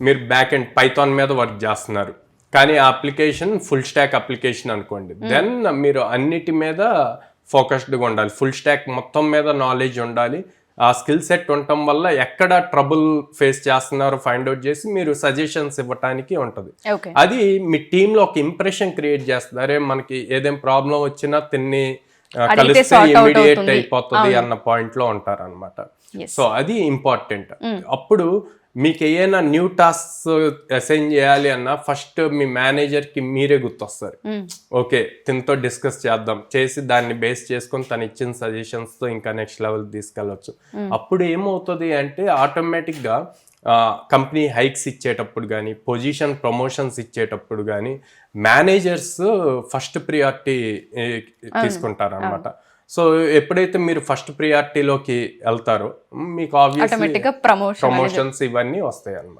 మీరు back end Python మీద work చేస్తున్నారు, కానీ ఆ అప్లికేషన్ ఫుల్ స్టాక్ అప్లికేషన్ అనుకోండి, దెన్ మీరు అన్నిటి మీద ఫోకస్డ్గా ఉండాలి, ఫుల్ స్టాక్ మొత్తం మీద నాలెడ్జ్ ఉండాలి. ఆ స్కిల్ సెట్ ఉండటం వల్ల ఎక్కడ ట్రబుల్ ఫేస్ చేస్తున్నారో ఫైండ్ అవుట్ చేసి మీరు సజెషన్స్ ఇవ్వటానికి ఉంటుంది. అది మీ టీంలో ఒక ఇంప్రెషన్ క్రియేట్ చేస్తుంది. అరే మనకి ఏదేం ప్రాబ్లం వచ్చినా తిన్ని కలిస్తే ఇమీడియట్ అయిపోతుంది అన్న పాయింట్ లో ఉంటారు అనమాట. సో అది ఇంపార్టెంట్. అప్పుడు మీకు ఏమైనా న్యూ టాస్క్ అసైన్ చేయాలి అన్న ఫస్ట్ మీ మేనేజర్ కి మీరే గుర్తొస్తారు. ఓకే తినతో డిస్కస్ చేద్దాం, చేసి దాన్ని బేస్ చేసుకొని తను ఇచ్చిన సజెషన్స్ తో ఇంకా నెక్స్ట్ లెవెల్ తీసుకెళ్ళొచ్చు. అప్పుడు ఏమవుతుంది అంటే ఆటోమేటిక్ గా కంపెనీ హైక్స్ ఇచ్చేటప్పుడు కానీ, పొజిషన్ ప్రమోషన్స్ ఇచ్చేటప్పుడు కానీ మేనేజర్స్ ఫస్ట్ ప్రియారిటీ తీసుకుంటారు అనమాట. సో ఎప్పుడైతే మీరు ఫస్ట్ ప్రియారిటీలోకి వెళ్తారో మీకు ఆబ్వియస్లీ ప్రమోషన్స్ ఇవన్నీ వస్తాయి అన్నమాట.